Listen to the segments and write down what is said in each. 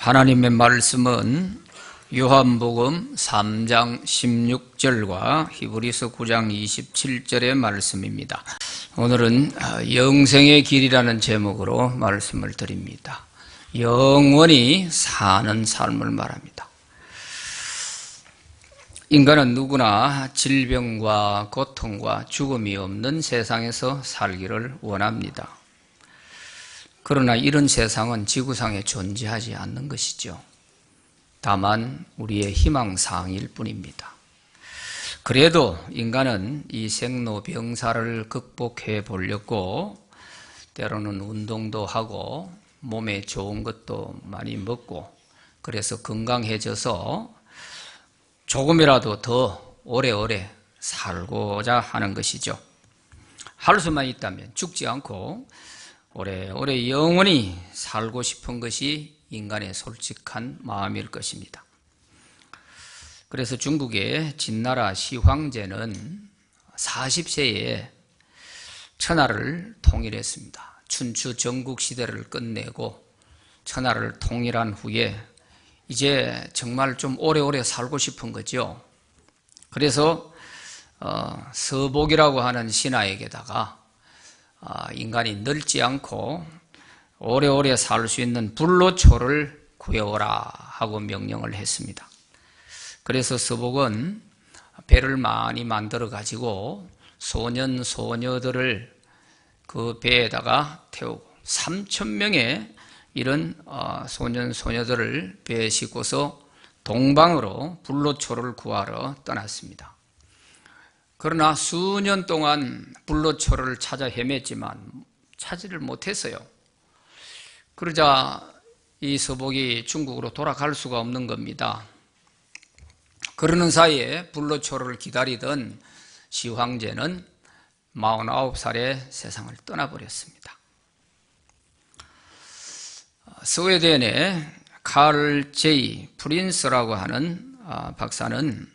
하나님의 말씀은 요한복음 3장 16절과 히브리서 9장 27절의 말씀입니다. 오늘은 영생의 길이라는 제목으로 말씀을 드립니다. 영원히 사는 삶을 말합니다. 인간은 누구나 질병과 고통과 죽음이 없는 세상에서 살기를 원합니다. 그러나 이런 세상은 지구상에 존재하지 않는 것이죠. 다만 우리의 희망사항일 뿐입니다. 그래도 인간은 이 생로병사를 극복해 보려고 때로는 운동도 하고 몸에 좋은 것도 많이 먹고 그래서 건강해져서 조금이라도 더 오래오래 살고자 하는 것이죠. 할 수만 있다면 죽지 않고 오래오래 영원히 살고 싶은 것이 인간의 솔직한 마음일 것입니다. 그래서 중국의 진나라 시황제는 40세에 천하를 통일했습니다. 춘추 전국 시대를 끝내고 천하를 통일한 후에 이제 정말 좀 오래오래 살고 싶은 거죠. 그래서 서복이라고 하는 신하에게다가 인간이 늙지 않고 오래오래 살 수 있는 불로초를 구해오라 하고 명령을 했습니다. 그래서 서복은 배를 많이 만들어 가지고 소년 소녀들을 그 배에다가 태우고 3,000명의 이런 소년 소녀들을 배에 싣고서 동방으로 불로초를 구하러 떠났습니다. 그러나 수년 동안 불로초를 찾아 헤맸지만 찾지를 못했어요. 그러자 이 서복이 중국으로 돌아갈 수가 없는 겁니다. 그러는 사이에 불로초를 기다리던 시황제는 49살에 세상을 떠나버렸습니다. 스웨덴의 칼 제이 프린스라고 하는 박사는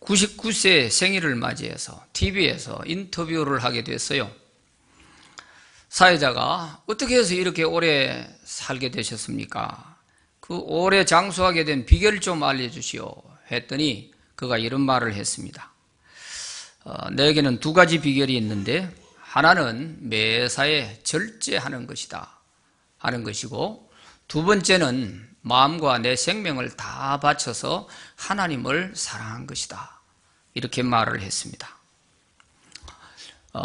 99세 생일을 맞이해서 TV에서 인터뷰를 하게 됐어요. 사회자가 어떻게 해서 이렇게 오래 살게 되셨습니까? 그 오래 장수하게 된 비결을 좀 알려주시오 했더니 그가 이런 말을 했습니다. 내게는 두 가지 비결이 있는데 하나는 매사에 절제하는 것이다 하는 것이고 두 번째는 마음과 내 생명을 다 바쳐서 하나님을 사랑한 것이다. 이렇게 말을 했습니다.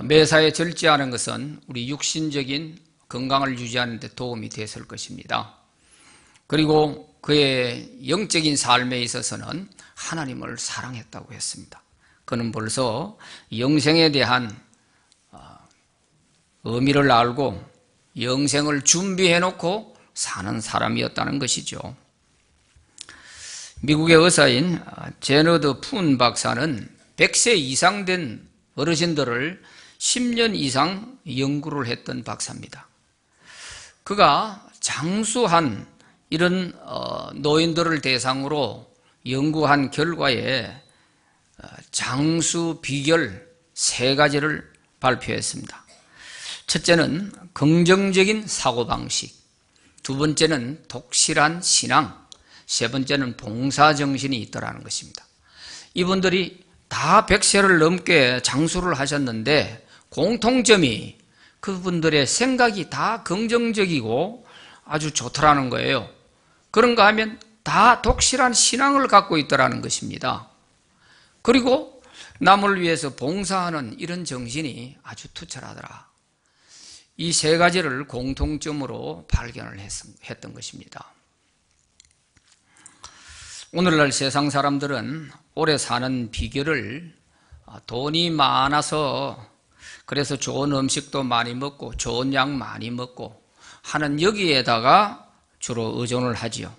매사에 절제하는 것은 우리 육신적인 건강을 유지하는 데 도움이 됐을 것입니다. 그리고 그의 영적인 삶에 있어서는 하나님을 사랑했다고 했습니다. 그는 벌써 영생에 대한 의미를 알고 영생을 준비해놓고 사는 사람이었다는 것이죠. 미국의 의사인 제너드 푼 박사는 100세 이상 된 어르신들을 10년 이상 연구를 했던 박사입니다. 그가 장수한 이런 노인들을 대상으로 연구한 결과에 장수 비결 3가지를 발표했습니다. 첫째는 긍정적인 사고방식, 두 번째는 독실한 신앙, 세 번째는 봉사정신이 있더라는 것입니다. 이분들이 다 100세를 넘게 장수를 하셨는데 공통점이 그분들의 생각이 다 긍정적이고 아주 좋더라는 거예요. 그런가 하면 다 독실한 신앙을 갖고 있더라는 것입니다. 그리고 남을 위해서 봉사하는 이런 정신이 아주 투철하더라. 이 3가지를 공통점으로 발견을 했던 것입니다. 오늘날 세상 사람들은 오래 사는 비결을 돈이 많아서 그래서 좋은 음식도 많이 먹고 좋은 약 많이 먹고 하는 여기에다가 주로 의존을 하지요.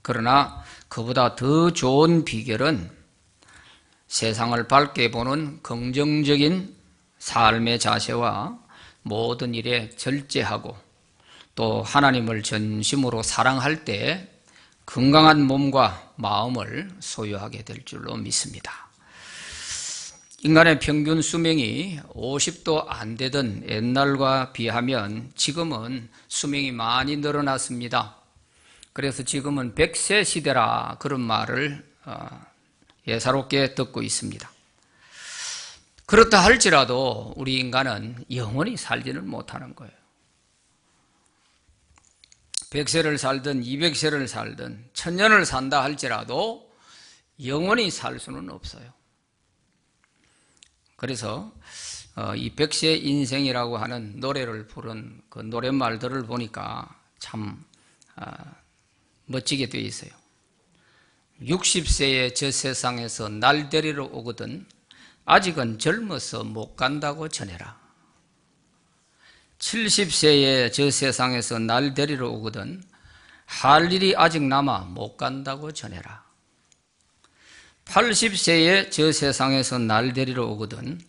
그러나 그보다 더 좋은 비결은 세상을 밝게 보는 긍정적인 삶의 자세와 모든 일에 절제하고 또 하나님을 전심으로 사랑할 때 건강한 몸과 마음을 소유하게 될 줄로 믿습니다. 인간의 평균 수명이 50도 안 되던 옛날과 비하면 지금은 수명이 많이 늘어났습니다. 그래서 지금은 100세 시대라 그런 말을 예사롭게 듣고 있습니다. 그렇다 할지라도 우리 인간은 영원히 살지는 못하는 거예요. 100세를 살든 200세를 살든 1000년을 산다 할지라도 영원히 살 수는 없어요. 그래서 이 100세 인생이라고 하는 노래를 부른 그 노랫말들을 보니까 참 멋지게 되어 있어요. 60세에 저 세상에서 날 데리러 오거든 아직은 젊어서 못 간다고 전해라. 70세에 저 세상에서 날 데리러 오거든 할 일이 아직 남아 못 간다고 전해라. 80세에 저 세상에서 날 데리러 오거든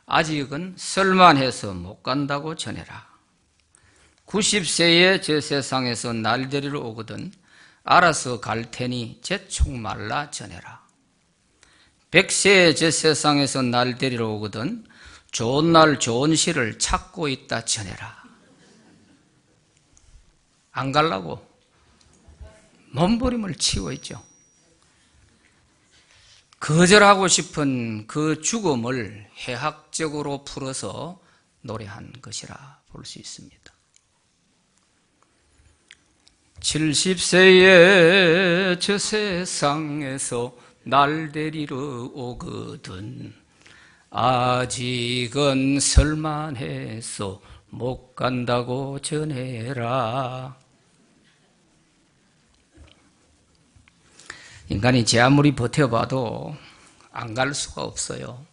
아직은 쓸만해서 못 간다고 전해라. 90세에 저 세상에서 날 데리러 오거든 알아서 갈 테니 재촉 말라 전해라. 100세에 저 세상에서 날 데리러 오거든 좋은 날 좋은 시를 찾고 있다 전해라. 안 가려고 몸부림을 치고 있죠. 거절하고 싶은 그 죽음을 해학적으로 풀어서 노래한 것이라 볼 수 있습니다. 70세에 저 세상에서 날 데리러 오거든 아직은 설만해서 못 간다고 전해라. 인간이 제 아무리 버텨봐도 안 갈 수가 없어요.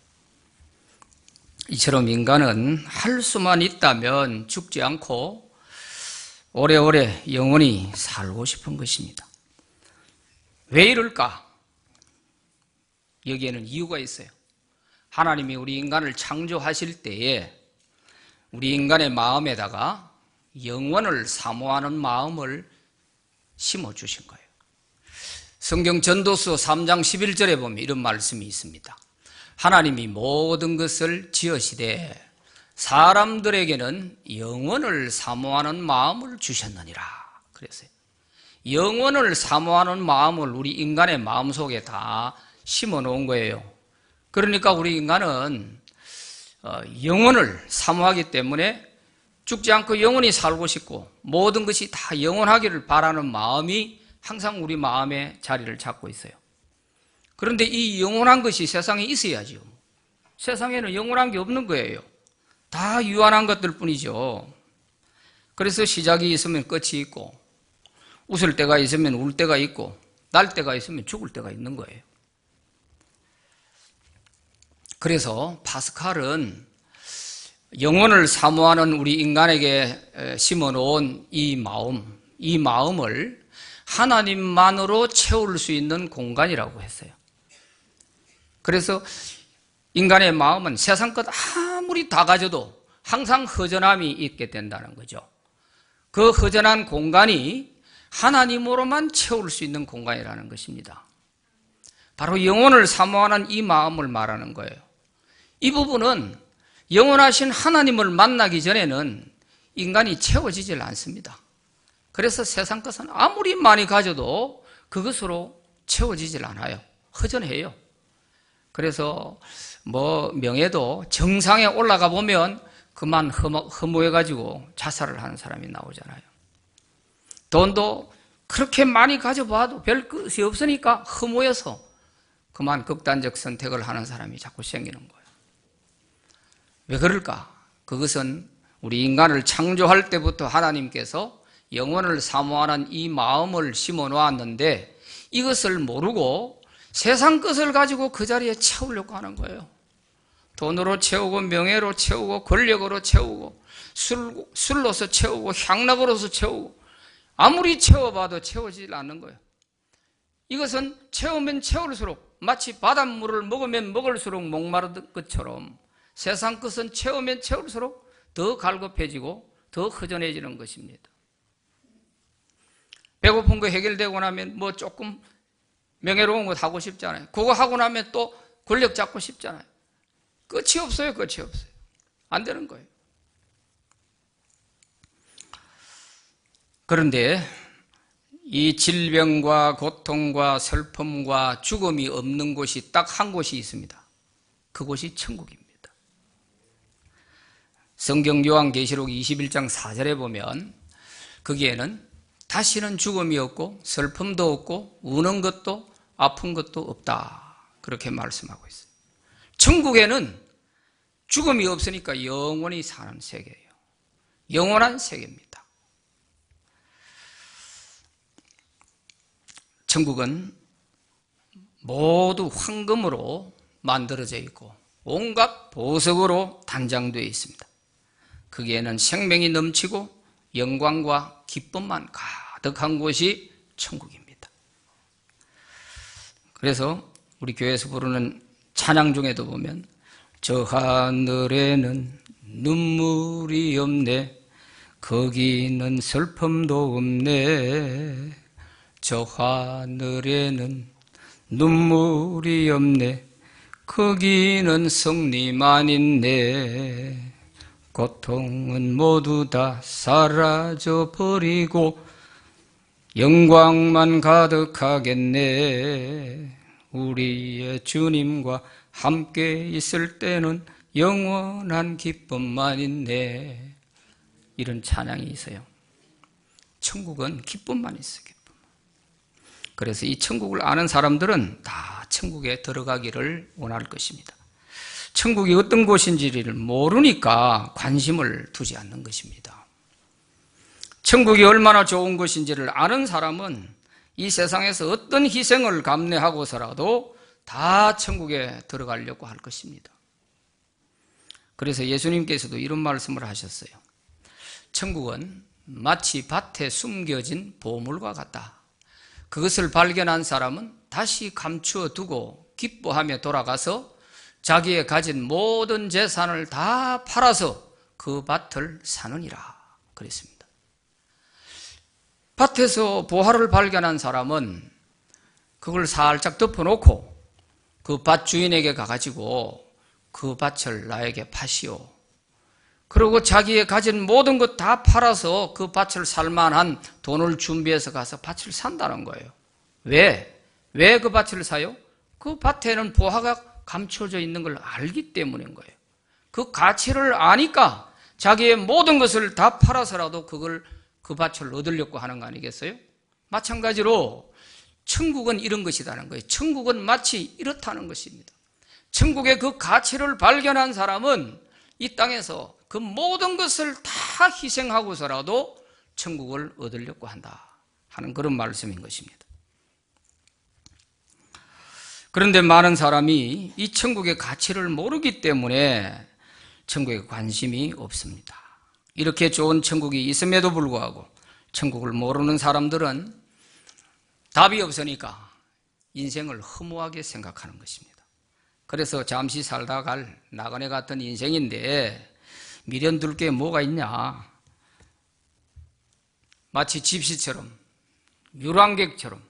이처럼 인간은 할 수만 있다면 죽지 않고 오래오래 영원히 살고 싶은 것입니다. 왜 이럴까? 여기에는 이유가 있어요. 하나님이 우리 인간을 창조하실 때에 우리 인간의 마음에다가 영원을 사모하는 마음을 심어주신 거예요. 성경 전도서 3장 11절에 보면 이런 말씀이 있습니다. 하나님이 모든 것을 지으시되 사람들에게는 영원을 사모하는 마음을 주셨느니라 그랬어요. 영원을 사모하는 마음을 우리 인간의 마음속에 다 심어 놓은 거예요. 그러니까 우리 인간은 영원을 사모하기 때문에 죽지 않고 영원히 살고 싶고 모든 것이 다 영원하기를 바라는 마음이 항상 우리 마음에 자리를 잡고 있어요. 그런데 이 영원한 것이 세상에 있어야죠. 세상에는 영원한 게 없는 거예요. 다 유한한 것들 뿐이죠. 그래서 시작이 있으면 끝이 있고 웃을 때가 있으면 울 때가 있고 날 때가 있으면 죽을 때가 있는 거예요. 그래서 파스칼은 영혼을 사모하는 우리 인간에게 심어놓은 이 마음을 하나님만으로 채울 수 있는 공간이라고 했어요. 그래서 인간의 마음은 세상 것 아무리 다 가져도 항상 허전함이 있게 된다는 거죠. 그 허전한 공간이 하나님으로만 채울 수 있는 공간이라는 것입니다. 바로 영혼을 사모하는 이 마음을 말하는 거예요. 이 부분은 영원하신 하나님을 만나기 전에는 인간이 채워지질 않습니다. 그래서 세상 것은 아무리 많이 가져도 그것으로 채워지질 않아요. 허전해요. 그래서 명예도 정상에 올라가 보면 그만 허무해가지고 자살을 하는 사람이 나오잖아요. 돈도 그렇게 많이 가져봐도 별 것이 없으니까 허무해서 그만 극단적 선택을 하는 사람이 자꾸 생기는 거예요. 왜 그럴까? 그것은 우리 인간을 창조할 때부터 하나님께서 영혼을 사모하는 이 마음을 심어 놓았는데 이것을 모르고 세상 것을 가지고 그 자리에 채우려고 하는 거예요. 돈으로 채우고 명예로 채우고 권력으로 채우고 술로서 채우고 향락으로서 채우고 아무리 채워봐도 채워지질 않는 거예요. 이것은 채우면 채울수록 마치 바닷물을 먹으면 먹을수록 목마른 것처럼 세상 것은 채우면 채울수록 더 갈급해지고 더 허전해지는 것입니다. 배고픈 거 해결되고 나면 조금 명예로운 것 하고 싶잖아요. 그거 하고 나면 또 권력 잡고 싶잖아요. 끝이 없어요. 끝이 없어요. 안 되는 거예요. 그런데 이 질병과 고통과 슬픔과 죽음이 없는 곳이 딱 한 곳이 있습니다. 그곳이 천국입니다. 성경 요한계시록 21장 4절에 보면 거기에는 다시는 죽음이 없고 슬픔도 없고 우는 것도 아픈 것도 없다, 그렇게 말씀하고 있어요. 천국에는 죽음이 없으니까 영원히 사는 세계예요. 영원한 세계입니다. 천국은 모두 황금으로 만들어져 있고 온갖 보석으로 단장되어 있습니다. 거기에는 생명이 넘치고 영광과 기쁨만 가득한 곳이 천국입니다. 그래서 우리 교회에서 부르는 찬양 중에도 보면 저 하늘에는 눈물이 없네, 거기는 슬픔도 없네, 저 하늘에는 눈물이 없네, 거기는 승리만 있네, 고통은 모두 다 사라져버리고 영광만 가득하겠네, 우리의 주님과 함께 있을 때는 영원한 기쁨만 있네. 이런 찬양이 있어요. 천국은 기쁨만 있어요. 기쁨. 그래서 이 천국을 아는 사람들은 다 천국에 들어가기를 원할 것입니다. 천국이 어떤 곳인지를 모르니까 관심을 두지 않는 것입니다. 천국이 얼마나 좋은 것인지를 아는 사람은 이 세상에서 어떤 희생을 감내하고서라도 다 천국에 들어가려고 할 것입니다. 그래서 예수님께서도 이런 말씀을 하셨어요. 천국은 마치 밭에 숨겨진 보물과 같다. 그것을 발견한 사람은 다시 감추어 두고 기뻐하며 돌아가서 자기의 가진 모든 재산을 다 팔아서 그 밭을 사느니라 그랬습니다. 밭에서 보화를 발견한 사람은 그걸 살짝 덮어놓고 그 밭 주인에게 가가지고 그 밭을 나에게 파시오. 그리고 자기의 가진 모든 것 다 팔아서 그 밭을 살만한 돈을 준비해서 가서 밭을 산다는 거예요. 왜? 왜 그 밭을 사요? 그 밭에는 보화가 감춰져 있는 걸 알기 때문인 거예요. 그 가치를 아니까 자기의 모든 것을 다 팔아서라도 그 밭을 얻으려고 하는 거 아니겠어요? 마찬가지로 천국은 이런 것이라는 거예요. 천국은 마치 이렇다는 것입니다. 천국의 그 가치를 발견한 사람은 이 땅에서 그 모든 것을 다 희생하고서라도 천국을 얻으려고 한다 하는 그런 말씀인 것입니다. 그런데 많은 사람이 이 천국의 가치를 모르기 때문에 천국에 관심이 없습니다. 이렇게 좋은 천국이 있음에도 불구하고 천국을 모르는 사람들은 답이 없으니까 인생을 허무하게 생각하는 것입니다. 그래서 잠시 살다 갈 나그네 같은 인생인데 미련 둘 게 뭐가 있냐? 마치 집시처럼 유랑객처럼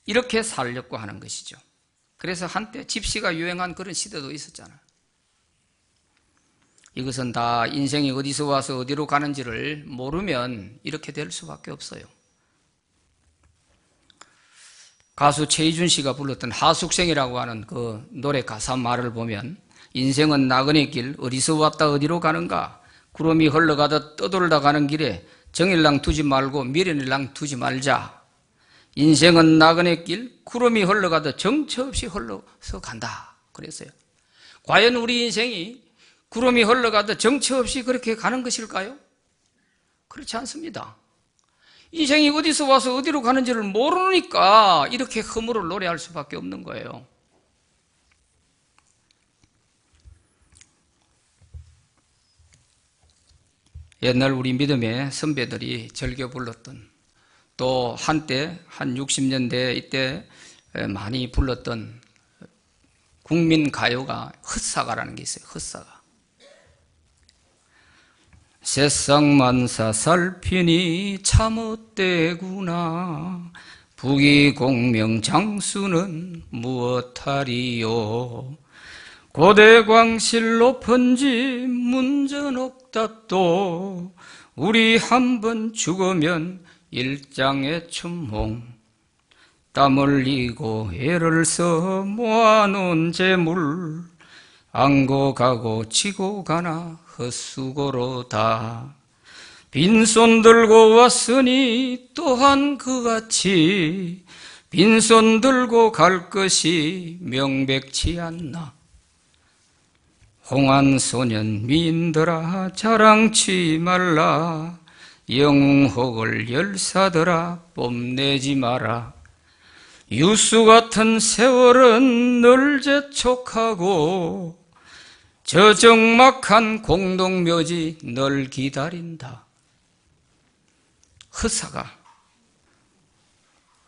이렇게 살려고 하는 것이죠. 그래서 한때 집시가 유행한 그런 시대도 있었잖아요. 이것은 다 인생이 어디서 와서 어디로 가는지를 모르면 이렇게 될 수밖에 없어요. 가수 최희준 씨가 불렀던 하숙생이라고 하는 그 노래 가사 말을 보면 인생은 나그네 길 어디서 왔다 어디로 가는가, 구름이 흘러가듯 떠돌다 가는 길에 정일랑 두지 말고 미련일랑 두지 말자. 인생은 나그네 길 구름이 흘러가듯 정처 없이 흘러서 간다 그랬어요. 과연 우리 인생이 구름이 흘러가듯 정처 없이 그렇게 가는 것일까요? 그렇지 않습니다. 인생이 어디서 와서 어디로 가는지를 모르니까 이렇게 허물을 노래할 수밖에 없는 거예요. 옛날 우리 믿음의 선배들이 즐겨 불렀던, 또 한때 한 60년대 이때 많이 불렀던 국민 가요가 헛사가라는 게 있어요. 헛사가. 세상 만사 살피니 참헛되구나. 부귀공명 장수는 무엇하리요. 고대 광실 높은 집 문전 옥탑도 우리 한번 죽으면 일장의 춘몽 땀 흘리고 애를 써 모아놓은 재물 안고 가고 지고 가나 헛수고로다 빈손 들고 왔으니 또한 그같이 빈손 들고 갈 것이 명백치 않나 홍안소년 미인들아 자랑치 말라 영웅혹을 열사들아 뽐내지 마라 유수 같은 세월은 늘 재촉하고 저 적막한 공동묘지 널 기다린다.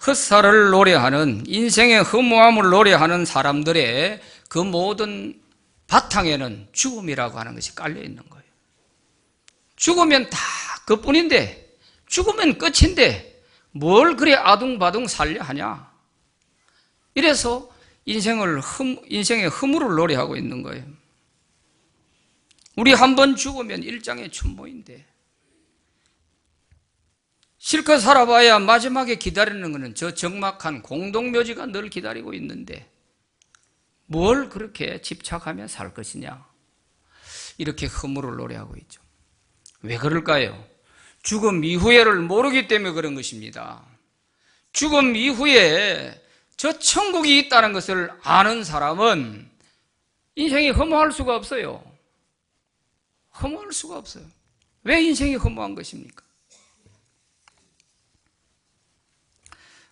헛사를 노래하는 인생의 허무함을 노래하는 사람들의 그 모든 바탕에는 죽음이라고 하는 것이 깔려 있는 거예요. 죽으면 다 그뿐인데 죽으면 끝인데 뭘 그래 아둥바둥 살려 하냐. 이래서 인생의 허물을 노래하고 있는 거예요. 우리 한번 죽으면 일장의 춘모인데 실컷 살아봐야 마지막에 기다리는 것은 저 적막한 공동묘지가 늘 기다리고 있는데 뭘 그렇게 집착하며 살 것이냐. 이렇게 허물을 노래하고 있죠. 왜 그럴까요? 죽음 이후에를 모르기 때문에 그런 것입니다. 죽음 이후에 저 천국이 있다는 것을 아는 사람은 인생이 허무할 수가 없어요. 허무할 수가 없어요. 왜 인생이 허무한 것입니까?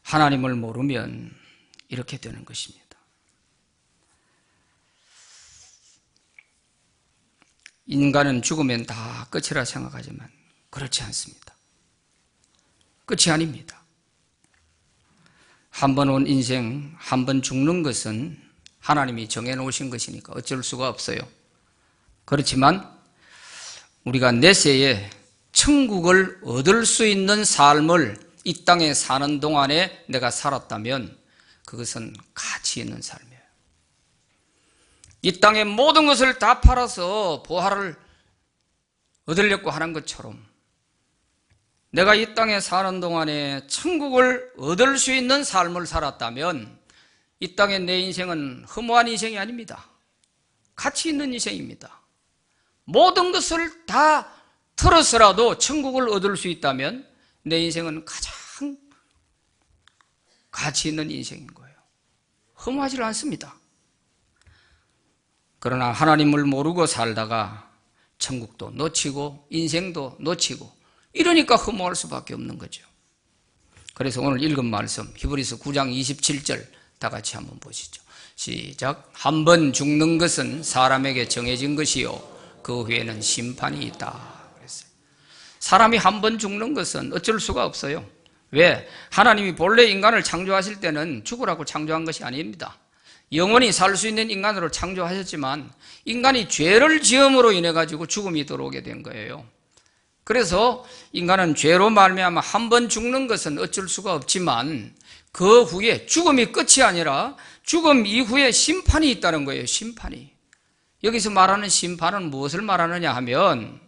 하나님을 모르면 이렇게 되는 것입니다. 인간은 죽으면 다 끝이라 생각하지만 그렇지 않습니다. 끝이 아닙니다. 한 번 온 인생, 한 번 죽는 것은 하나님이 정해놓으신 것이니까 어쩔 수가 없어요. 그렇지만 우리가 내세에 천국을 얻을 수 있는 삶을 이 땅에 사는 동안에 내가 살았다면 그것은 가치 있는 삶이에요. 이 땅의 모든 것을 다 팔아서 보화를 얻으려고 하는 것처럼 내가 이 땅에 사는 동안에 천국을 얻을 수 있는 삶을 살았다면 이 땅의 내 인생은 허무한 인생이 아닙니다. 가치 있는 인생입니다. 모든 것을 다 털어서라도 천국을 얻을 수 있다면 내 인생은 가장 가치 있는 인생인 거예요. 허무하지 않습니다. 그러나 하나님을 모르고 살다가 천국도 놓치고 인생도 놓치고 이러니까 허무할 수밖에 없는 거죠. 그래서 오늘 읽은 말씀 히브리서 9장 27절 다 같이 한번 보시죠. 시작. 한 번 죽는 것은 사람에게 정해진 것이요 그 후에는 심판이 있다. 그랬어요. 사람이 한 번 죽는 것은 어쩔 수가 없어요. 왜? 하나님이 본래 인간을 창조하실 때는 죽으라고 창조한 것이 아닙니다. 영원히 살 수 있는 인간으로 창조하셨지만 인간이 죄를 지음으로 인해 가지고 죽음이 들어오게 된 거예요. 그래서 인간은 죄로 말미암아 한 번 죽는 것은 어쩔 수가 없지만 그 후에 죽음이 끝이 아니라 죽음 이후에 심판이 있다는 거예요. 심판이. 여기서 말하는 심판은 무엇을 말하느냐 하면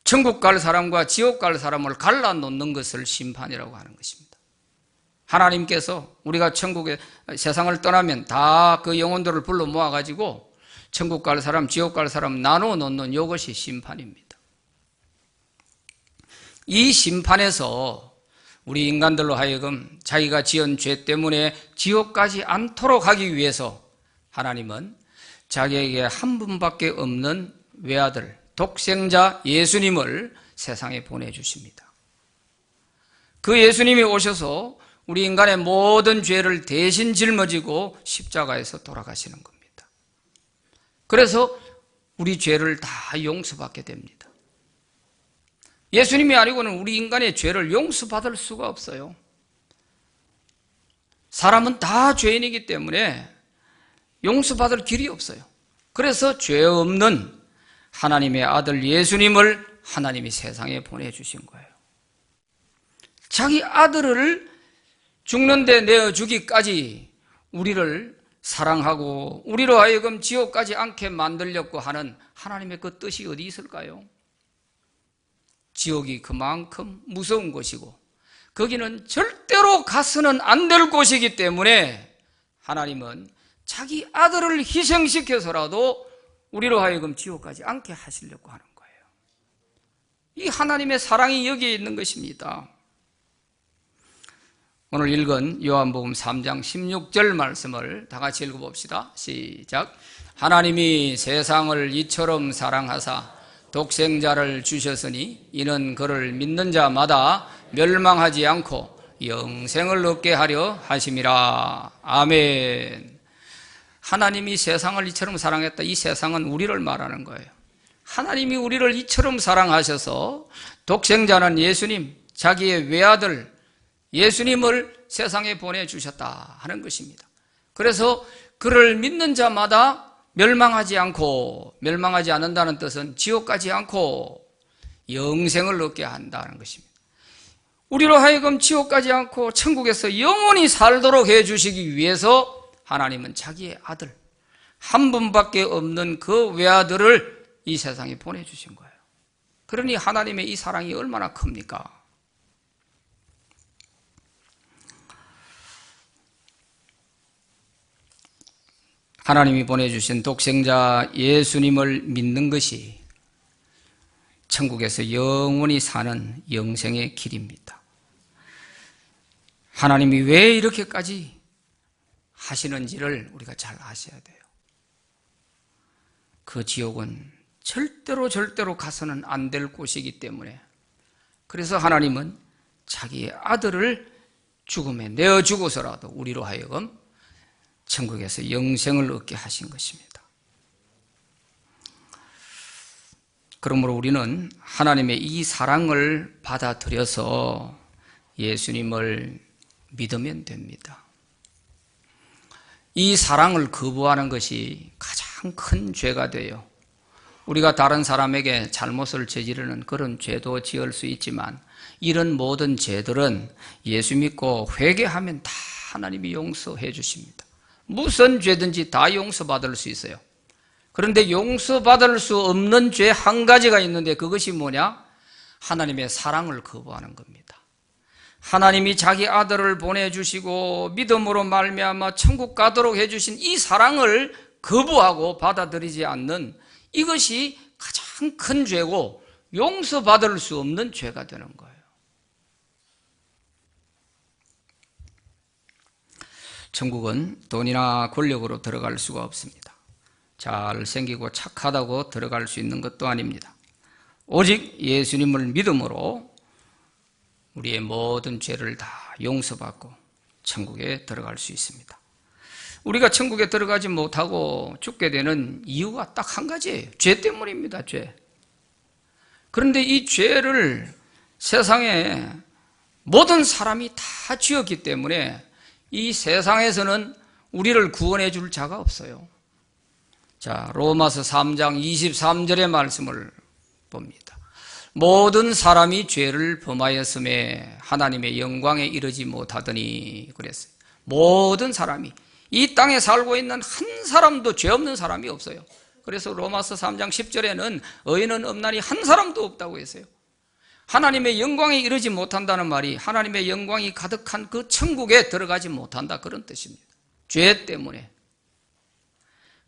천국 갈 사람과 지옥 갈 사람을 갈라놓는 것을 심판이라고 하는 것입니다. 하나님께서 우리가 천국에 세상을 떠나면 다 그 영혼들을 불러 모아가지고 천국 갈 사람, 지옥 갈 사람 나누어 놓는 이것이 심판입니다. 이 심판에서 우리 인간들로 하여금 자기가 지은 죄 때문에 지옥 가지 않도록 하기 위해서 하나님은 자기에게 한 분밖에 없는 외아들, 독생자 예수님을 세상에 보내주십니다. 그 예수님이 오셔서 우리 인간의 모든 죄를 대신 짊어지고 십자가에서 돌아가시는 겁니다. 그래서 우리 죄를 다 용서받게 됩니다. 예수님이 아니고는 우리 인간의 죄를 용서받을 수가 없어요. 사람은 다 죄인이기 때문에 용서받을 길이 없어요. 그래서 죄 없는 하나님의 아들 예수님을 하나님이 세상에 보내주신 거예요. 자기 아들을 죽는데 내어주기까지 우리를 사랑하고 우리로 하여금 지옥 가지 않게 만들려고 하는 하나님의 그 뜻이 어디 있을까요? 지옥이 그만큼 무서운 곳이고 거기는 절대로 가서는 안 될 곳이기 때문에 하나님은 자기 아들을 희생시켜서라도 우리로 하여금 지옥 가지 않게 하시려고 하는 거예요. 이 하나님의 사랑이 여기에 있는 것입니다. 오늘 읽은 요한복음 3장 16절 말씀을 다 같이 읽어봅시다. 시작. 하나님이 세상을 이처럼 사랑하사 독생자를 주셨으니 이는 그를 믿는 자마다 멸망하지 않고 영생을 얻게 하려 하심이라. 아멘. 하나님이 세상을 이처럼 사랑했다. 이 세상은 우리를 말하는 거예요. 하나님이 우리를 이처럼 사랑하셔서 독생자는 예수님, 자기의 외아들 예수님을 세상에 보내주셨다 하는 것입니다. 그래서 그를 믿는 자마다 멸망하지 않고, 멸망하지 않는다는 뜻은 지옥 가지 않고 영생을 얻게 한다는 것입니다. 우리로 하여금 지옥 가지 않고 천국에서 영원히 살도록 해주시기 위해서 하나님은 자기의 아들 한 분밖에 없는 그 외아들을 이 세상에 보내주신 거예요. 그러니 하나님의 이 사랑이 얼마나 큽니까? 하나님이 보내주신 독생자 예수님을 믿는 것이 천국에서 영원히 사는 영생의 길입니다. 하나님이 왜 이렇게까지 하시는지를 우리가 잘 아셔야 돼요. 그 지옥은 절대로 가서는 안 될 곳이기 때문에, 그래서 하나님은 자기의 아들을 죽음에 내어주고서라도 우리로 하여금 천국에서 영생을 얻게 하신 것입니다. 그러므로 우리는 하나님의 이 사랑을 받아들여서 예수님을 믿으면 됩니다. 이 사랑을 거부하는 것이 가장 큰 죄가 돼요. 우리가 다른 사람에게 잘못을 저지르는 그런 죄도 지을 수 있지만 이런 모든 죄들은 예수 믿고 회개하면 다 하나님이 용서해 주십니다. 무슨 죄든지 다 용서받을 수 있어요. 그런데 용서받을 수 없는 죄 한 가지가 있는데 그것이 뭐냐? 하나님의 사랑을 거부하는 겁니다. 하나님이 자기 아들을 보내주시고 믿음으로 말미암아 천국 가도록 해주신 이 사랑을 거부하고 받아들이지 않는 이것이 가장 큰 죄고 용서받을 수 없는 죄가 되는 거예요. 천국은 돈이나 권력으로 들어갈 수가 없습니다. 잘생기고 착하다고 들어갈 수 있는 것도 아닙니다. 오직 예수님을 믿음으로 우리의 모든 죄를 다 용서받고 천국에 들어갈 수 있습니다. 우리가 천국에 들어가지 못하고 죽게 되는 이유가 딱 한 가지예요. 죄 때문입니다. 죄. 그런데 이 죄를 세상에 모든 사람이 다 지었기 때문에 이 세상에서는 우리를 구원해 줄 자가 없어요. 자, 로마서 3장 23절의 말씀을 봅니다. 모든 사람이 죄를 범하였음에 하나님의 영광에 이르지 못하더니 그랬어요. 모든 사람이, 이 땅에 살고 있는 한 사람도 죄 없는 사람이 없어요. 그래서 로마서 3장 10절에는 의인은 없나니 한 사람도 없다고 했어요. 하나님의 영광에 이르지 못한다는 말이 하나님의 영광이 가득한 그 천국에 들어가지 못한다, 그런 뜻입니다. 죄 때문에.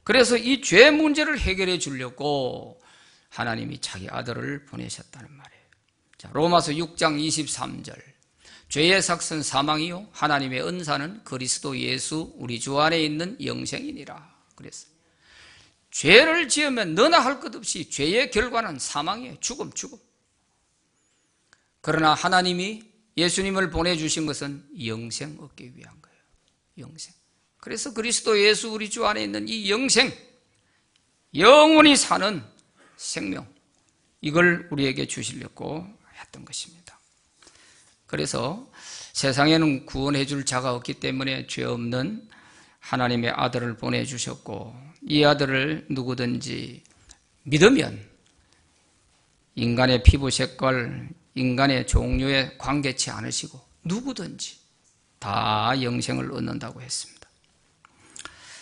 그래서 이 죄 문제를 해결해 주려고 하나님이 자기 아들을 보내셨다는 말이에요. 자, 로마서 6장 23절. 죄의 삭은 사망이요 하나님의 은사는 그리스도 예수 우리 주 안에 있는 영생이니라 그랬어요. 죄를 지으면 너나 할 것 없이 죄의 결과는 사망이에요. 죽음. 그러나 하나님이 예수님을 보내주신 것은 영생 얻기 위한 거예요. 영생. 그래서 그리스도 예수 우리 주 안에 있는 이 영생, 영원히 사는 생명, 이걸 우리에게 주시려고 했던 것입니다. 그래서 세상에는 구원해 줄 자가 없기 때문에 죄 없는 하나님의 아들을 보내주셨고, 이 아들을 누구든지 믿으면 인간의 피부 색깔, 인간의 종류에 관계치 않으시고 누구든지 다 영생을 얻는다고 했습니다.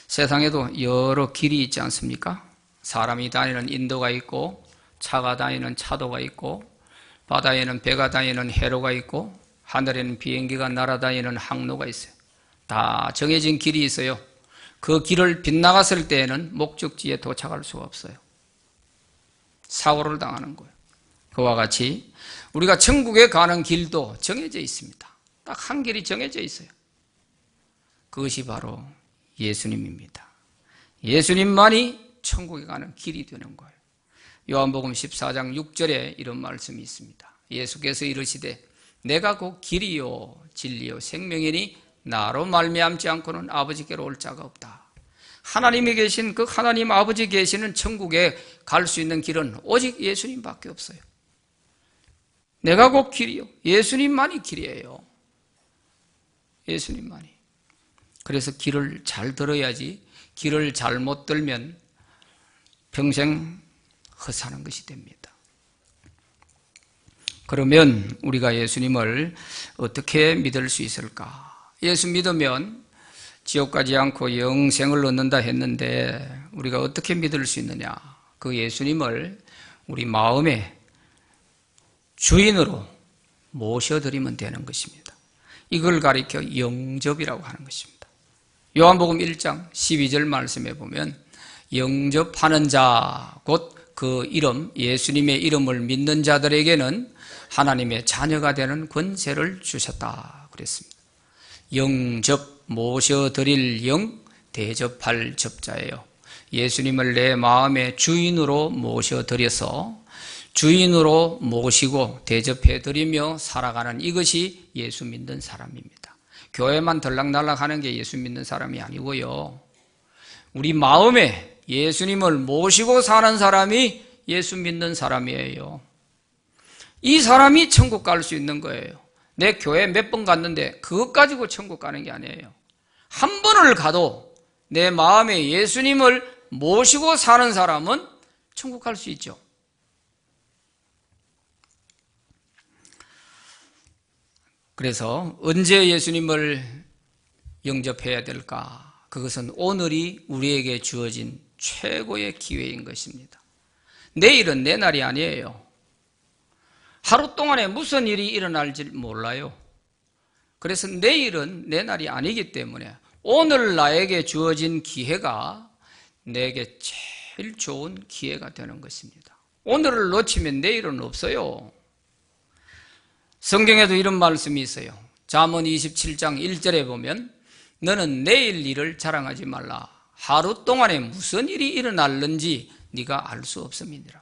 세상에도 여러 길이 있지 않습니까? 사람이 다니는 인도가 있고, 차가 다니는 차도가 있고, 바다에는 배가 다니는 해로가 있고, 하늘에는 비행기가 날아다니는 항로가 있어요. 다 정해진 길이 있어요. 그 길을 빗나갔을 때에는 목적지에 도착할 수가 없어요. 사고를 당하는 거예요. 그와 같이 우리가 천국에 가는 길도 정해져 있습니다. 딱 한 길이 정해져 있어요. 그것이 바로 예수님입니다. 예수님만이 천국에 가는 길이 되는 거예요. 요한복음 14장 6절에 이런 말씀이 있습니다. 예수께서 이르시되 내가 곧 길이요 진리요 생명이니 나로 말미암지 않고는 아버지께로 올 자가 없다. 하나님이 계신 그 하나님 아버지 계시는 천국에 갈 수 있는 길은 오직 예수님밖에 없어요. 내가 곧 길이요. 예수님만이 길이에요. 예수님만이. 그래서 길을 잘 들어야지 길을 잘못 들면 평생 헛사는 것이 됩니다. 그러면 우리가 예수님을 어떻게 믿을 수 있을까? 예수 믿으면 지옥 가지 않고 영생을 얻는다 했는데 우리가 어떻게 믿을 수 있느냐? 그 예수님을 우리 마음의 주인으로 모셔드리면 되는 것입니다. 이걸 가리켜 영접이라고 하는 것입니다. 요한복음 1장 12절 말씀에 보면 영접하는 자, 곧 그 이름, 예수님의 이름을 믿는 자들에게는 하나님의 자녀가 되는 권세를 주셨다 그랬습니다. 영접, 모셔드릴 영, 대접할 접자예요. 예수님을 내 마음의 주인으로 모셔드려서 주인으로 모시고 대접해드리며 살아가는 이것이 예수 믿는 사람입니다. 교회만 들락날락 하는 게 예수 믿는 사람이 아니고요. 우리 마음에 예수님을 모시고 사는 사람이 예수 믿는 사람이에요. 이 사람이 천국 갈 수 있는 거예요. 내 교회 몇 번 갔는데 그것 가지고 천국 가는 게 아니에요. 한 번을 가도 내 마음에 예수님을 모시고 사는 사람은 천국 갈 수 있죠. 그래서 언제 예수님을 영접해야 될까? 그것은 오늘이 우리에게 주어진 최고의 기회인 것입니다. 내일은 내 날이 아니에요. 하루 동안에 무슨 일이 일어날지 몰라요. 그래서 내일은 내 날이 아니기 때문에 오늘 나에게 주어진 기회가 내게 제일 좋은 기회가 되는 것입니다. 오늘을 놓치면 내일은 없어요. 성경에도 이런 말씀이 있어요. 잠언 27장 1절에 보면 너는 내일 일을 자랑하지 말라. 하루 동안에 무슨 일이 일어날는지 네가 알 수 없음이니라.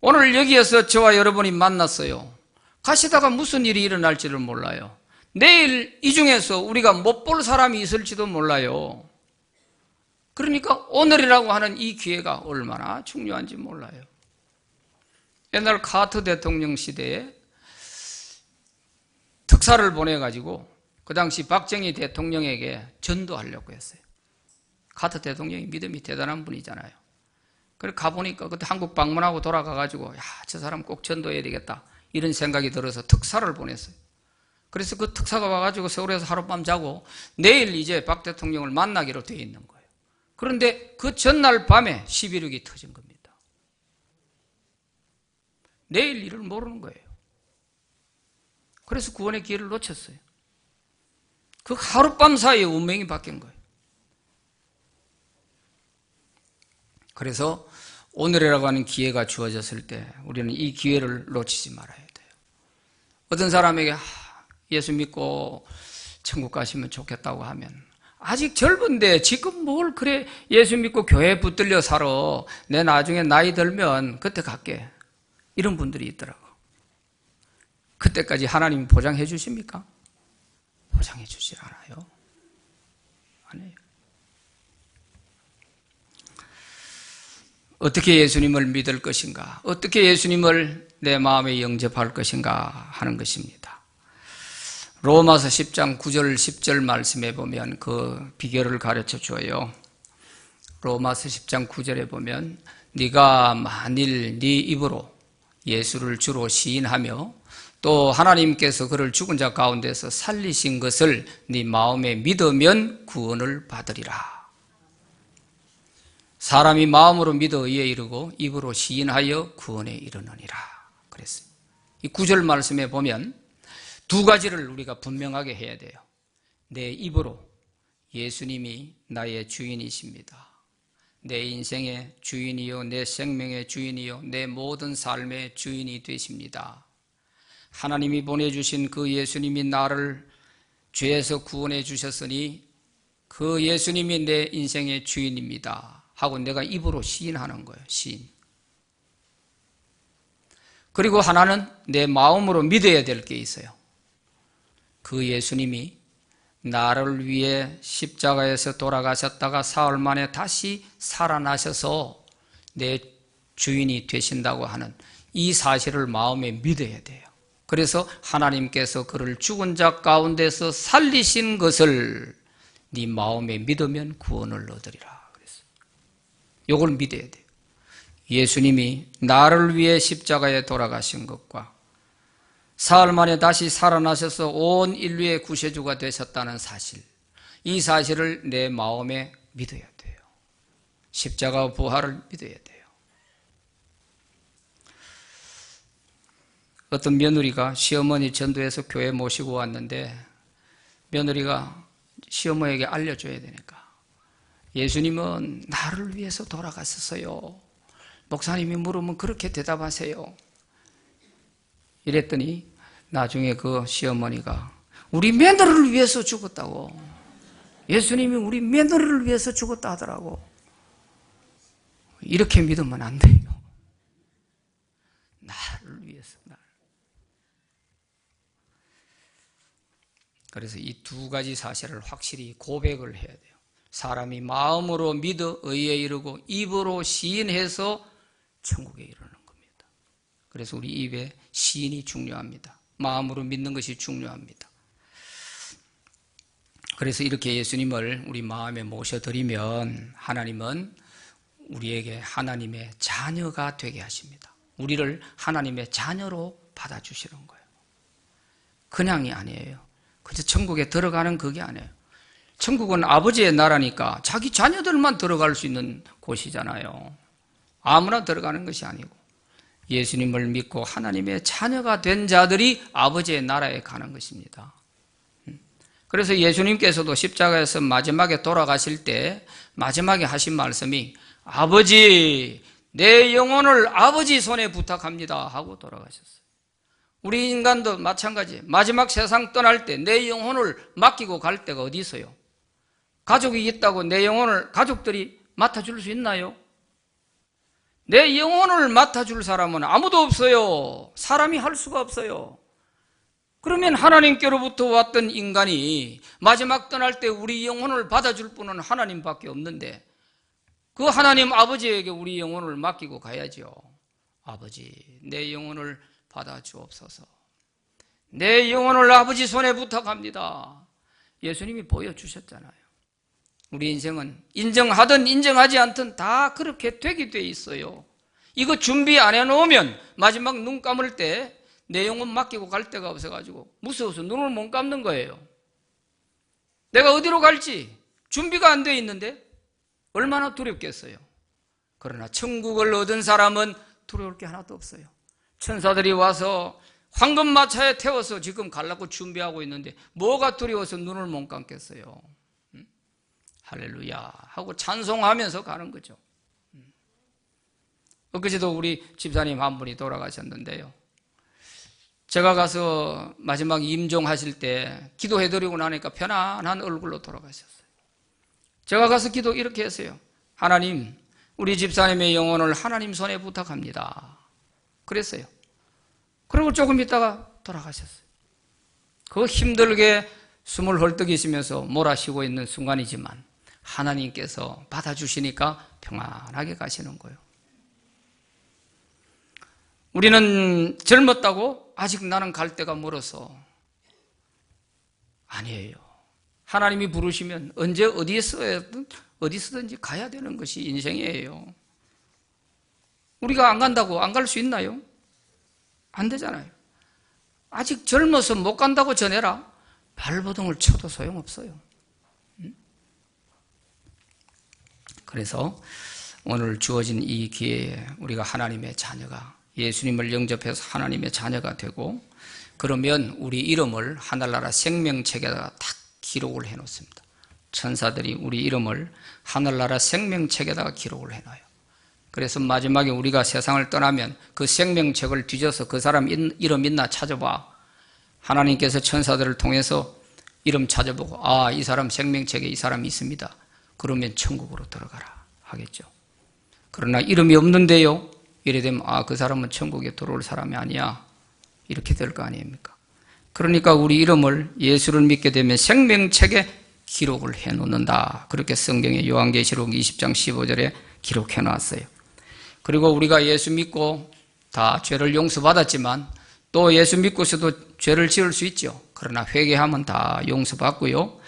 오늘 여기에서 저와 여러분이 만났어요. 가시다가 무슨 일이 일어날지를 몰라요. 내일 이 중에서 우리가 못 볼 사람이 있을지도 몰라요. 그러니까 오늘이라고 하는 이 기회가 얼마나 중요한지 몰라요. 옛날 카터 대통령 시대에 특사를 보내가지고 그 당시 박정희 대통령에게 전도하려고 했어요. 카터 대통령이 믿음이 대단한 분이잖아요. 그래 가보니까 그때 한국 방문하고 돌아가가지고 저 사람 꼭 전도해야 되겠다 이런 생각이 들어서 특사를 보냈어요. 그래서 그 특사가 와가지고 서울에서 하룻밤 자고 내일 이제 박 대통령을 만나기로 돼 있는 거예요. 그런데 그 전날 밤에 11.6이 터진 겁니다. 내일 일을 모르는 거예요. 그래서 구원의 기회를 놓쳤어요. 그 하룻밤 사이에 운명이 바뀐 거예요. 그래서 오늘이라고 하는 기회가 주어졌을 때 우리는 이 기회를 놓치지 말아야 돼요. 어떤 사람에게 예수 믿고 천국 가시면 좋겠다고 하면 아직 젊은데 지금 뭘 그래 예수 믿고 교회에 붙들려 살아. 내 나중에 나이 들면 그때 갈게. 이런 분들이 있더라고. 그때까지 하나님이 보장해 주십니까? 보장해 주질 않아요. 아니에요. 어떻게 예수님을 믿을 것인가? 어떻게 예수님을 내 마음에 영접할 것인가 하는 것입니다. 로마서 10장 9절 10절 말씀에 보면 그 비결을 가르쳐 줘요. 로마서 10장 9절에 보면 네가 만일 네 입으로 예수를 주로 시인하며 또 하나님께서 그를 죽은 자 가운데서 살리신 것을 네 마음에 믿으면 구원을 받으리라. 사람이 마음으로 믿어 의에 이르고 입으로 시인하여 구원에 이르느니라 그랬어요. 이 9절 말씀에 보면 두 가지를 우리가 분명하게 해야 돼요. 내 입으로 예수님이 나의 주인이십니다. 내 인생의 주인이요, 내 생명의 주인이요, 내 모든 삶의 주인이 되십니다. 하나님이 보내주신 그 예수님이 나를 죄에서 구원해 주셨으니 그 예수님이 내 인생의 주인입니다 하고 내가 입으로 시인하는 거예요. 시인. 그리고 하나는 내 마음으로 믿어야 될 게 있어요. 그 예수님이 나를 위해 십자가에서 돌아가셨다가 사흘 만에 다시 살아나셔서 내 주인이 되신다고 하는 이 사실을 마음에 믿어야 돼요. 그래서 하나님께서 그를 죽은 자 가운데서 살리신 것을 네 마음에 믿으면 구원을 얻으리라 그랬어요. 이걸 믿어야 돼요. 예수님이 나를 위해 십자가에 돌아가신 것과 사흘 만에 다시 살아나셔서 온 인류의 구세주가 되셨다는 사실, 이 사실을 내 마음에 믿어야 돼요. 십자가 부활을 믿어야 돼요. 어떤 며느리가 시어머니 전도해서 교회 모시고 왔는데 며느리가 시어머니에게 알려줘야 되니까 예수님은 나를 위해서 돌아가셨어요. 목사님이 물으면 그렇게 대답하세요. 이랬더니 나중에 그 시어머니가 우리 며느리를 위해서 죽었다고, 예수님이 우리 며느리를 위해서 죽었다 하더라고. 이렇게 믿으면 안 돼요. 나를 위해서. 그래서 이 두 가지 사실을 확실히 고백을 해야 돼요. 사람이 마음으로 믿어 의에 이르고 입으로 시인해서 천국에 이르는 겁니다. 그래서 우리 입에 시인이 중요합니다. 마음으로 믿는 것이 중요합니다. 그래서 이렇게 예수님을 우리 마음에 모셔드리면 하나님은 우리에게 하나님의 자녀가 되게 하십니다. 우리를 하나님의 자녀로 받아주시는 거예요. 그냥이 아니에요. 그저 천국에 들어가는 그게 아니에요. 천국은 아버지의 나라니까 자기 자녀들만 들어갈 수 있는 곳이잖아요. 아무나 들어가는 것이 아니고 예수님을 믿고 하나님의 자녀가 된 자들이 아버지의 나라에 가는 것입니다. 그래서 예수님께서도 십자가에서 마지막에 돌아가실 때 마지막에 하신 말씀이 아버지, 내 영혼을 아버지 손에 부탁합니다 하고 돌아가셨어요. 우리 인간도 마찬가지예요. 마지막 세상 떠날 때 내 영혼을 맡기고 갈 데가 어디 있어요? 가족이 있다고 내 영혼을 가족들이 맡아줄 수 있나요? 내 영혼을 맡아줄 사람은 아무도 없어요. 사람이 할 수가 없어요. 그러면 하나님께로부터 왔던 인간이 마지막 떠날 때 우리 영혼을 받아줄 분은 하나님밖에 없는데 그 하나님 아버지에게 우리 영혼을 맡기고 가야죠. 아버지, 내 영혼을 받아주옵소서. 내 영혼을 아버지 손에 부탁합니다. 예수님이 보여주셨잖아요. 우리 인생은 인정하든 인정하지 않든 다 그렇게 되게 돼 있어요. 이거 준비 안 해놓으면 마지막 눈 감을 때 내 영혼 맡기고 갈 데가 없어가지고 무서워서 눈을 못 감는 거예요. 내가 어디로 갈지 준비가 안 돼 있는데 얼마나 두렵겠어요. 그러나 천국을 얻은 사람은 두려울 게 하나도 없어요. 천사들이 와서 황금마차에 태워서 지금 가려고 준비하고 있는데 뭐가 두려워서 눈을 못 감겠어요. 할렐루야 하고 찬송하면서 가는 거죠. 엊그제도 우리 집사님 한 분이 돌아가셨는데요. 제가 가서 마지막 임종하실 때 기도해드리고 나니까 편안한 얼굴로 돌아가셨어요. 제가 가서 기도 이렇게 했어요. 하나님, 우리 집사님의 영혼을 하나님 손에 부탁합니다. 그랬어요. 그리고 조금 있다가 돌아가셨어요. 그 힘들게 숨을 헐떡이시면서 몰아쉬고 있는 순간이지만 하나님께서 받아주시니까 평안하게 가시는 거예요. 우리는 젊었다고 아직 나는 갈 데가 멀어서 아니에요. 하나님이 부르시면 언제 어디서든지 가야 되는 것이 인생이에요. 우리가 안 간다고 안 갈 수 있나요? 안 되잖아요. 아직 젊어서 못 간다고 전해라. 발버둥을 쳐도 소용없어요. 그래서 오늘 주어진 이 기회에 우리가 하나님의 자녀가, 예수님을 영접해서 하나님의 자녀가 되고, 그러면 우리 이름을 하늘나라 생명책에다가 탁 기록을 해놓습니다. 천사들이 우리 이름을 하늘나라 생명책에다가 기록을 해놔요. 그래서 마지막에 우리가 세상을 떠나면 그 생명책을 뒤져서 그 사람 이름 있나 찾아봐. 하나님께서 천사들을 통해서 이름 찾아보고, 아, 이 사람 생명책에 이 사람이 있습니다. 그러면 천국으로 들어가라 하겠죠. 그러나 이름이 없는데요, 이래 되면 아, 그 사람은 천국에 들어올 사람이 아니야, 이렇게 될 거 아닙니까? 그러니까 우리 이름을, 예수를 믿게 되면 생명책에 기록을 해놓는다. 그렇게 성경의 요한계시록 20장 15절에 기록해 놨어요. 그리고 우리가 예수 믿고 다 죄를 용서받았지만 또 예수 믿고서도 죄를 지을 수 있죠. 그러나 회개하면 다 용서받고요,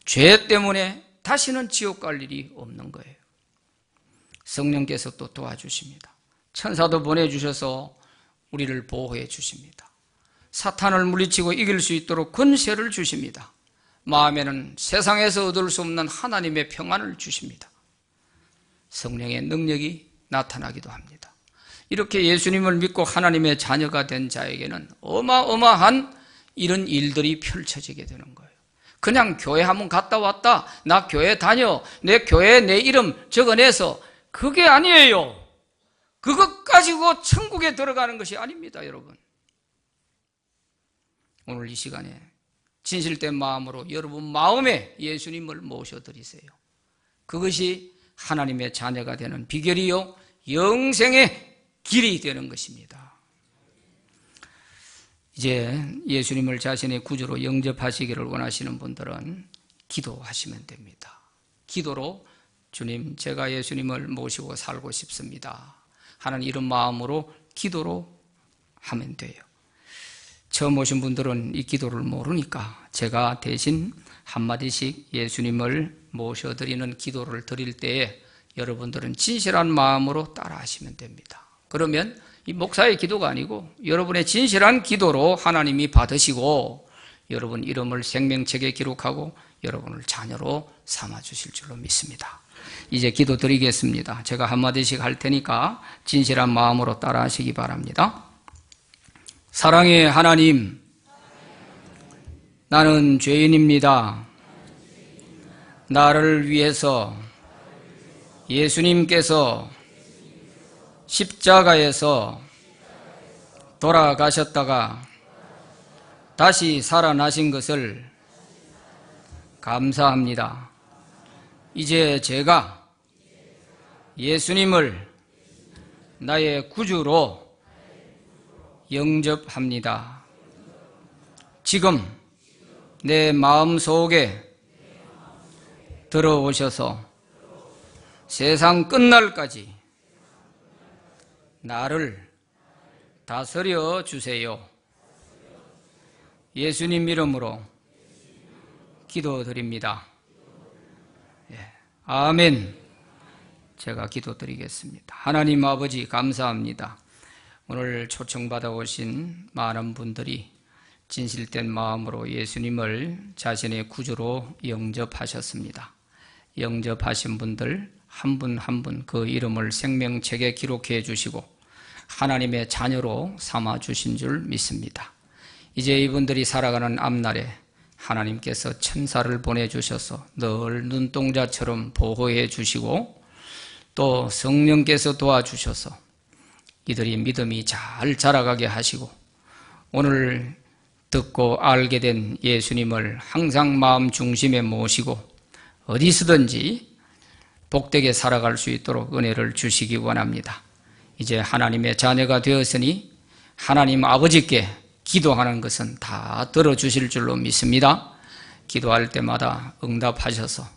죄 때문에 다시는 지옥 갈 일이 없는 거예요. 성령께서 또 도와주십니다. 천사도 보내주셔서 우리를 보호해 주십니다. 사탄을 물리치고 이길 수 있도록 권세를 주십니다. 마음에는 세상에서 얻을 수 없는 하나님의 평안을 주십니다. 성령의 능력이 나타나기도 합니다. 이렇게 예수님을 믿고 하나님의 자녀가 된 자에게는 어마어마한 이런 일들이 펼쳐지게 되는 거예요. 그냥 교회 한번 갔다 왔다, 나 교회 다녀, 내 교회에 내 이름 적어내서, 그게 아니에요. 그것 가지고 천국에 들어가는 것이 아닙니다, 여러분. 오늘 이 시간에 진실된 마음으로 여러분 마음에 예수님을 모셔드리세요. 그것이 하나님의 자녀가 되는 비결이요, 영생의 길이 되는 것입니다. 이제 예수님을 자신의 구주로 영접하시기를 원하시는 분들은 기도하시면 됩니다. 기도로, 주님, 제가 예수님을 모시고 살고 싶습니다 하는 이런 마음으로 기도로 하면 돼요. 처음 오신 분들은 이 기도를 모르니까 제가 대신 한마디씩 예수님을 모셔드리는 기도를 드릴 때에 여러분들은 진실한 마음으로 따라하시면 됩니다. 그러면 이 목사의 기도가 아니고 여러분의 진실한 기도로 하나님이 받으시고 여러분 이름을 생명책에 기록하고 여러분을 자녀로 삼아주실 줄로 믿습니다. 이제 기도 드리겠습니다. 제가 한마디씩 할 테니까 진실한 마음으로 따라하시기 바랍니다. 사랑의 하나님, 나는 죄인입니다. 나를 위해서 예수님께서 십자가에서 돌아가셨다가 다시 살아나신 것을 감사합니다. 이제 제가 예수님을 나의 구주로 영접합니다. 지금 내 마음속에 들어오셔서 세상 끝날까지 나를 다스려 주세요. 예수님 이름으로 기도드립니다. 아멘. 제가 기도드리겠습니다. 하나님 아버지, 감사합니다. 오늘 초청받아 오신 많은 분들이 진실된 마음으로 예수님을 자신의 구주로 영접하셨습니다. 영접하신 분들 한 분 한 분 그 이름을 생명책에 기록해 주시고 하나님의 자녀로 삼아 주신 줄 믿습니다. 이제 이분들이 살아가는 앞날에 하나님께서 천사를 보내주셔서 늘 눈동자처럼 보호해 주시고 또 성령께서 도와주셔서 이들이 믿음이 잘 자라가게 하시고 오늘 듣고 알게 된 예수님을 항상 마음 중심에 모시고 어디서든지 복되게 살아갈 수 있도록 은혜를 주시기 원합니다. 이제 하나님의 자녀가 되었으니 하나님 아버지께 기도하는 것은 다 들어주실 줄로 믿습니다. 기도할 때마다 응답하셔서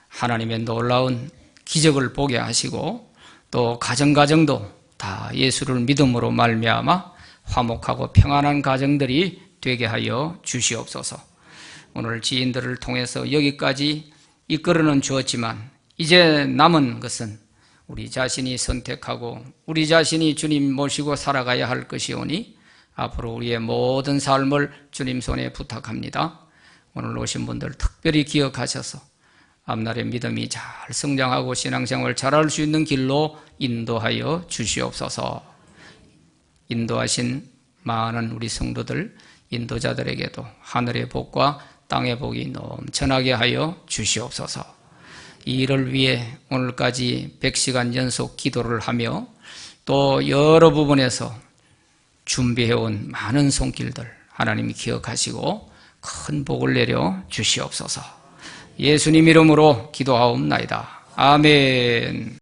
하나님의 놀라운 기적을 보게 하시고 또 가정도 다 예수를 믿음으로 말미암아 화목하고 평안한 가정들이 되게 하여 주시옵소서. 오늘 지인들을 통해서 여기까지 이끌어는 주었지만 이제 남은 것은 우리 자신이 선택하고 우리 자신이 주님 모시고 살아가야 할 것이오니 앞으로 우리의 모든 삶을 주님 손에 부탁합니다. 오늘 오신 분들 특별히 기억하셔서 앞날의 믿음이 잘 성장하고 신앙생활을 잘할 수 있는 길로 인도하여 주시옵소서. 인도하신 많은 우리 성도들, 인도자들에게도 하늘의 복과 땅의 복이 넘쳐나게 하여 주시옵소서. 이 일을 위해 오늘까지 100시간 연속 기도를 하며 또 여러 부분에서 준비해온 많은 손길들 하나님이 기억하시고 큰 복을 내려 주시옵소서. 예수님 이름으로 기도하옵나이다. 아멘.